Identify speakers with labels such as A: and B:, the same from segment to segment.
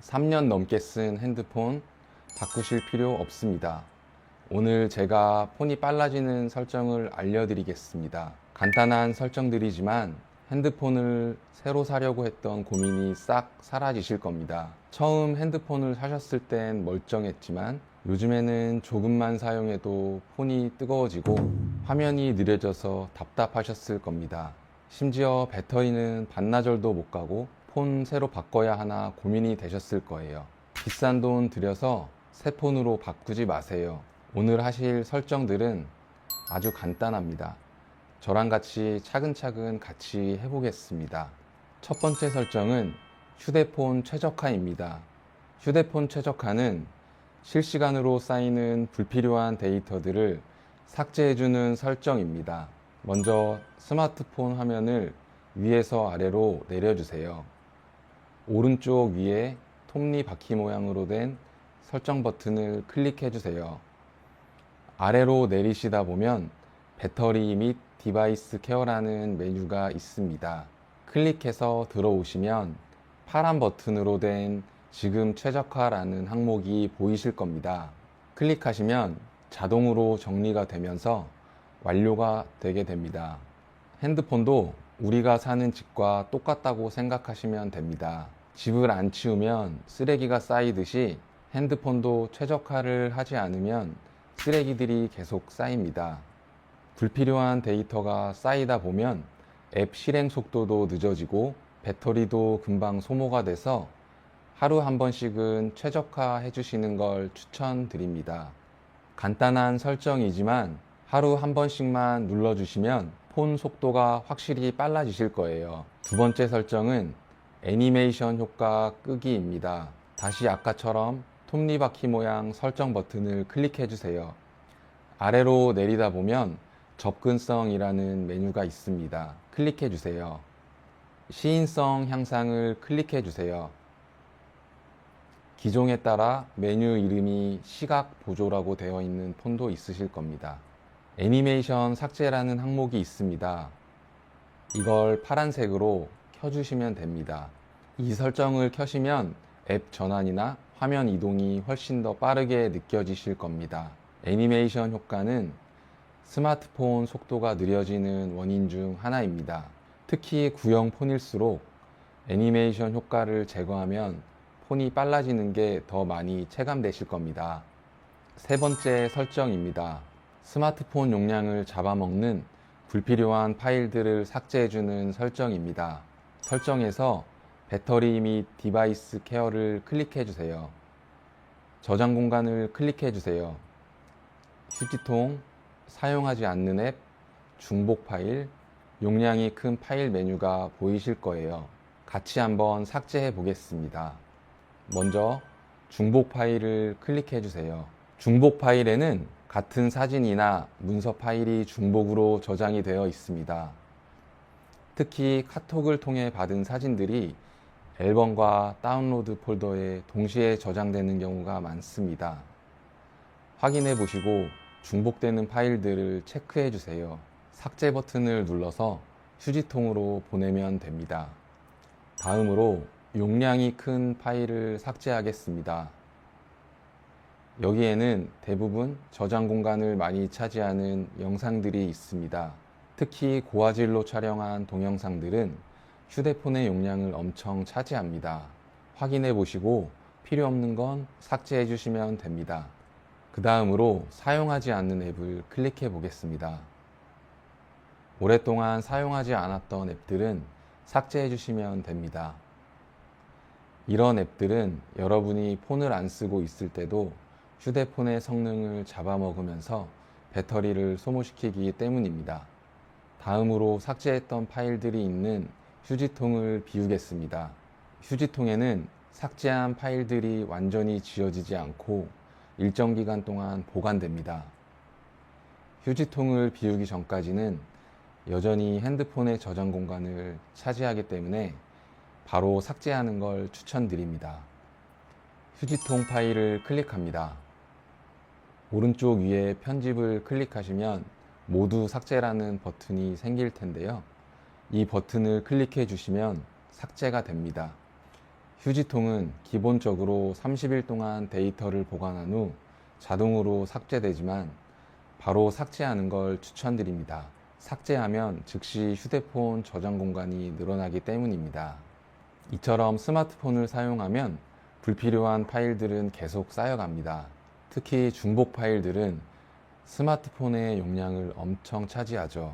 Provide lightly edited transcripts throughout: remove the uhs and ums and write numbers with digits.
A: 3년 넘게 쓴 핸드폰 바꾸실 필요 없습니다. 오늘 제가 폰이 빨라지는 설정을 알려드리겠습니다. 간단한 설정들이지만 핸드폰을 새로 사려고 했던 고민이 싹 사라지실 겁니다. 처음 핸드폰을 사셨을 땐 멀쩡했지만 요즘에는 조금만 사용해도 폰이 뜨거워지고 화면이 느려져서 답답하셨을 겁니다. 심지어 배터리는 반나절도 못 가고 폰 새로 바꿔야 하나 고민이 되셨을 거예요. 비싼 돈 들여서 새 폰으로 바꾸지 마세요. 오늘 하실 설정들은 아주 간단합니다. 저랑 같이 차근차근 같이 해보겠습니다. 첫 번째 설정은 휴대폰 최적화입니다. 휴대폰 최적화는 실시간으로 쌓이는 불필요한 데이터들을 삭제해주는 설정입니다. 먼저 스마트폰 화면을 위에서 아래로 내려주세요. 오른쪽 위에 톱니바퀴 모양으로 된 설정 버튼을 클릭해 주세요. 아래로 내리시다 보면 배터리 및 디바이스 케어라는 메뉴가 있습니다. 클릭해서 들어오시면 파란 버튼으로 된 지금 최적화라는 항목이 보이실 겁니다. 클릭하시면 자동으로 정리가 되면서 완료가 되게 됩니다. 핸드폰도 우리가 사는 집과 똑같다고 생각하시면 됩니다. 집을 안 치우면 쓰레기가 쌓이듯이 핸드폰도 최적화를 하지 않으면 쓰레기들이 계속 쌓입니다. 불필요한 데이터가 쌓이다 보면 앱 실행 속도도 늦어지고 배터리도 금방 소모가 돼서 하루 한 번씩은 최적화 해주시는 걸 추천드립니다. 간단한 설정이지만 하루 한 번씩만 눌러주시면 폰 속도가 확실히 빨라지실 거예요. 두 번째 설정은 애니메이션 효과 끄기입니다. 다시 아까처럼 톱니바퀴 모양 설정 버튼을 클릭해 주세요. 아래로 내리다 보면 접근성이라는 메뉴가 있습니다. 클릭해 주세요. 시인성 향상을 클릭해 주세요. 기종에 따라 메뉴 이름이 시각 보조라고 되어 있는 폰도 있으실 겁니다. 애니메이션 삭제라는 항목이 있습니다. 이걸 파란색으로 켜주시면 됩니다. 이 설정을 켜시면 앱 전환이나 화면 이동이 훨씬 더 빠르게 느껴지실 겁니다. 애니메이션 효과는 스마트폰 속도가 느려지는 원인 중 하나입니다. 특히 구형 폰일수록 애니메이션 효과를 제거하면 폰이 빨라지는 게 더 많이 체감되실 겁니다. 세 번째 설정입니다. 스마트폰 용량을 잡아먹는 불필요한 파일들을 삭제해주는 설정입니다. 설정에서 배터리 및 디바이스 케어를 클릭해주세요. 저장 공간을 클릭해주세요. 휴지통, 사용하지 않는 앱, 중복 파일, 용량이 큰 파일 메뉴가 보이실 거예요. 같이 한번 삭제해 보겠습니다. 먼저 중복 파일을 클릭해 주세요. 중복 파일에는 같은 사진이나 문서 파일이 중복으로 저장이 되어 있습니다. 특히 카톡을 통해 받은 사진들이 앨범과 다운로드 폴더에 동시에 저장되는 경우가 많습니다. 확인해 보시고 중복되는 파일들을 체크해 주세요. 삭제 버튼을 눌러서 휴지통으로 보내면 됩니다. 다음으로 용량이 큰 파일을 삭제하겠습니다. 여기에는 대부분 저장 공간을 많이 차지하는 영상들이 있습니다. 특히 고화질로 촬영한 동영상들은 휴대폰의 용량을 엄청 차지합니다. 확인해 보시고 필요 없는 건 삭제해 주시면 됩니다. 그 다음으로 사용하지 않는 앱을 클릭해 보겠습니다. 오랫동안 사용하지 않았던 앱들은 삭제해 주시면 됩니다. 이런 앱들은 여러분이 폰을 안 쓰고 있을 때도 휴대폰의 성능을 잡아먹으면서 배터리를 소모시키기 때문입니다. 다음으로 삭제했던 파일들이 있는 휴지통을 비우겠습니다. 휴지통에는 삭제한 파일들이 완전히 지워지지 않고 일정 기간 동안 보관됩니다. 휴지통을 비우기 전까지는 여전히 핸드폰의 저장 공간을 차지하기 때문에 바로 삭제하는 걸 추천드립니다. 휴지통 파일을 클릭합니다. 오른쪽 위에 편집을 클릭하시면 모두 삭제라는 버튼이 생길 텐데요. 이 버튼을 클릭해 주시면 삭제가 됩니다. 휴지통은 기본적으로 30일 동안 데이터를 보관한 후 자동으로 삭제되지만 바로 삭제하는 걸 추천드립니다. 삭제하면 즉시 휴대폰 저장 공간이 늘어나기 때문입니다. 이처럼 스마트폰을 사용하면 불필요한 파일들은 계속 쌓여갑니다. 특히 중복 파일들은 스마트폰의 용량을 엄청 차지하죠.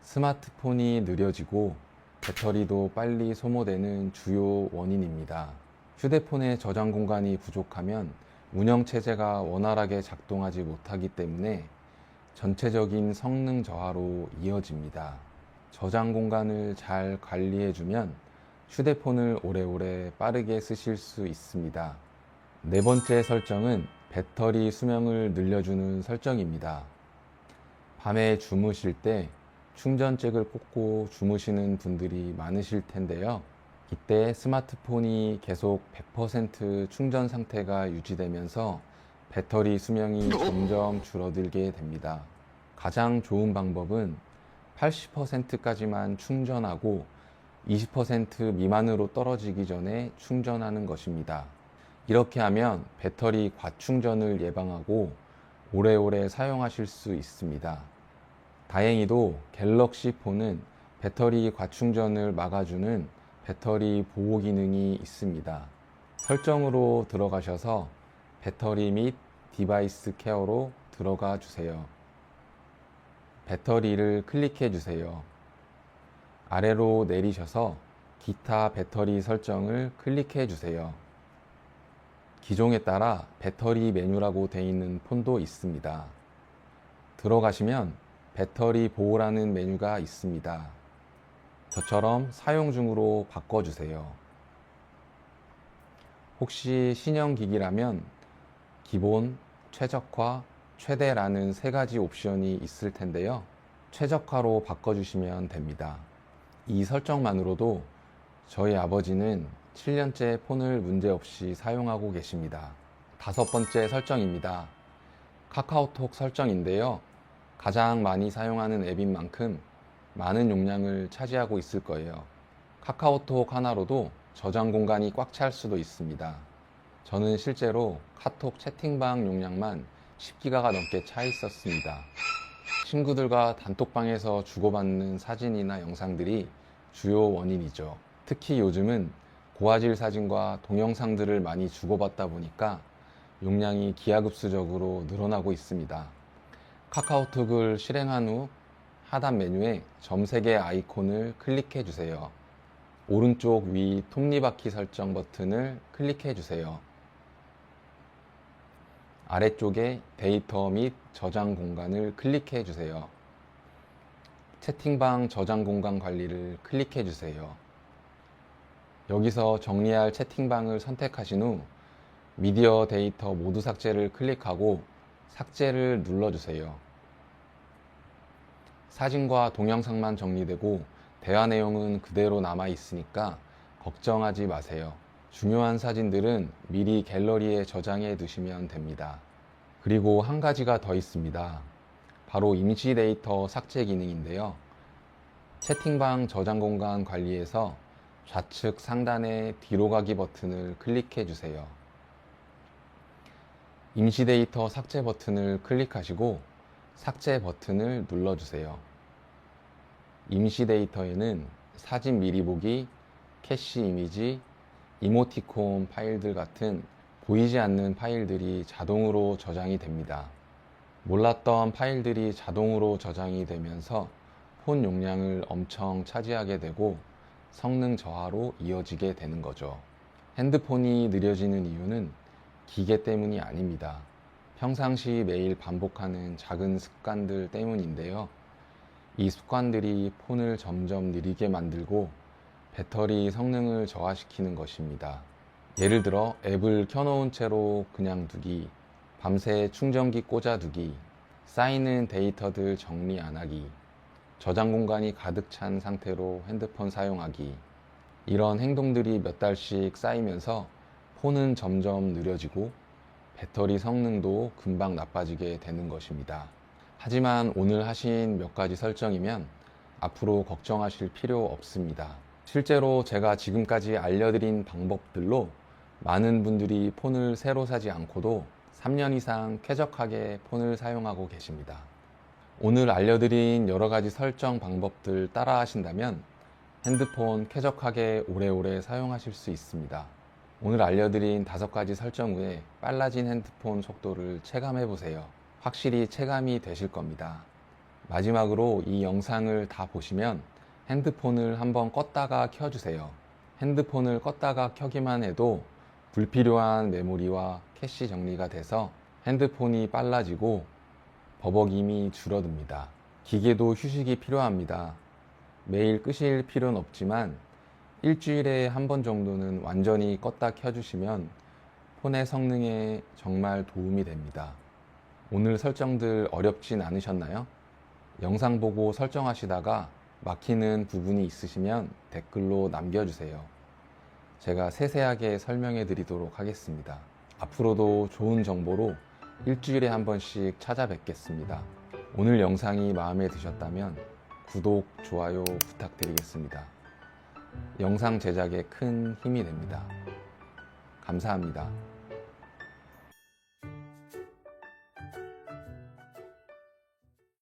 A: 스마트폰이 느려지고 배터리도 빨리 소모되는 주요 원인입니다. 휴대폰의 저장 공간이 부족하면 운영체제가 원활하게 작동하지 못하기 때문에 전체적인 성능 저하로 이어집니다. 저장 공간을 잘 관리해주면 휴대폰을 오래오래 빠르게 쓰실 수 있습니다. 네 번째 설정은 배터리 수명을 늘려주는 설정입니다. 밤에 주무실 때 충전잭을 꽂고 주무시는 분들이 많으실 텐데요. 이때 스마트폰이 계속 100% 충전 상태가 유지되면서 배터리 수명이 점점 줄어들게 됩니다. 가장 좋은 방법은 80%까지만 충전하고 20% 미만으로 떨어지기 전에 충전하는 것입니다. 이렇게 하면 배터리 과충전을 예방하고 오래오래 사용하실 수 있습니다. 다행히도 갤럭시 폰은 배터리 과충전을 막아주는 배터리 보호 기능이 있습니다. 설정으로 들어가셔서 배터리 및 디바이스 케어로 들어가 주세요. 배터리를 클릭해 주세요. 아래로 내리셔서 기타 배터리 설정을 클릭해 주세요. 기종에 따라 배터리 메뉴라고 되어 있는 폰도 있습니다. 들어가시면 배터리 보호라는 메뉴가 있습니다. 저처럼 사용 중으로 바꿔주세요. 혹시 신형기기라면 기본, 최적화, 최대라는 세 가지 옵션이 있을 텐데요. 최적화로 바꿔주시면 됩니다. 이 설정만으로도 저희 아버지는 7년째 폰을 문제없이 사용하고 계십니다. 다섯 번째 설정입니다. 카카오톡 설정인데요. 가장 많이 사용하는 앱인 만큼 많은 용량을 차지하고 있을 거예요. 카카오톡 하나로도 저장 공간이 꽉 찰 수도 있습니다. 저는 실제로 카톡 채팅방 용량만 10기가가 넘게 차 있었습니다. 친구들과 단톡방에서 주고받는 사진이나 영상들이 주요 원인이죠. 특히 요즘은 고화질 사진과 동영상들을 많이 주고받다 보니까 용량이 기하급수적으로 늘어나고 있습니다. 카카오톡을 실행한 후 하단 메뉴에 점 3개 아이콘을 클릭해 주세요. 오른쪽 위 톱니바퀴 설정 버튼을 클릭해 주세요. 아래쪽에 데이터 및 저장 공간을 클릭해 주세요. 채팅방 저장 공간 관리를 클릭해 주세요. 여기서 정리할 채팅방을 선택하신 후 미디어 데이터 모두 삭제를 클릭하고 삭제를 눌러주세요. 사진과 동영상만 정리되고 대화 내용은 그대로 남아 있으니까 걱정하지 마세요. 중요한 사진들은 미리 갤러리에 저장해 두시면 됩니다. 그리고 한 가지가 더 있습니다. 바로 임시 데이터 삭제 기능인데요. 채팅방 저장 공간 관리에서 좌측 상단의 뒤로 가기 버튼을 클릭해 주세요. 임시 데이터 삭제 버튼을 클릭하시고 삭제 버튼을 눌러주세요. 임시 데이터에는 사진 미리 보기, 캐시 이미지, 이모티콘 파일들 같은 보이지 않는 파일들이 자동으로 저장이 됩니다. 몰랐던 파일들이 자동으로 저장이 되면서 폰 용량을 엄청 차지하게 되고 성능 저하로 이어지게 되는 거죠. 핸드폰이 느려지는 이유는 기계 때문이 아닙니다. 평상시 매일 반복하는 작은 습관들 때문인데요. 이 습관들이 폰을 점점 느리게 만들고 배터리 성능을 저하시키는 것입니다. 예를 들어 앱을 켜놓은 채로 그냥 두기, 밤새 충전기 꽂아두기, 쌓이는 데이터들 정리 안 하기, 저장 공간이 가득 찬 상태로 핸드폰 사용하기, 이런 행동들이 몇 달씩 쌓이면서 폰은 점점 느려지고 배터리 성능도 금방 나빠지게 되는 것입니다. 하지만 오늘 하신 몇 가지 설정이면 앞으로 걱정하실 필요 없습니다. 실제로 제가 지금까지 알려드린 방법들로 많은 분들이 폰을 새로 사지 않고도 3년 이상 쾌적하게 폰을 사용하고 계십니다. 오늘 알려드린 여러 가지 설정 방법들 따라 하신다면 핸드폰 쾌적하게 오래오래 사용하실 수 있습니다. 오늘 알려드린 5가지 설정 후에 빨라진 핸드폰 속도를 체감해 보세요. 확실히 체감이 되실 겁니다. 마지막으로 이 영상을 다 보시면 핸드폰을 한번 껐다가 켜주세요. 핸드폰을 껐다가 켜기만 해도 불필요한 메모리와 캐시 정리가 돼서 핸드폰이 빨라지고 버벅임이 줄어듭니다. 기계도 휴식이 필요합니다. 매일 끄실 필요는 없지만 일주일에 한 번 정도는 완전히 껐다 켜주시면 폰의 성능에 정말 도움이 됩니다. 오늘 설정들 어렵진 않으셨나요? 영상 보고 설정하시다가 막히는 부분이 있으시면 댓글로 남겨주세요. 제가 세세하게 설명해 드리도록 하겠습니다. 앞으로도 좋은 정보로 일주일에 한 번씩 찾아뵙겠습니다. 오늘 영상이 마음에 드셨다면 구독, 좋아요 부탁드리겠습니다. 영상 제작에 큰 힘이 됩니다. 감사합니다.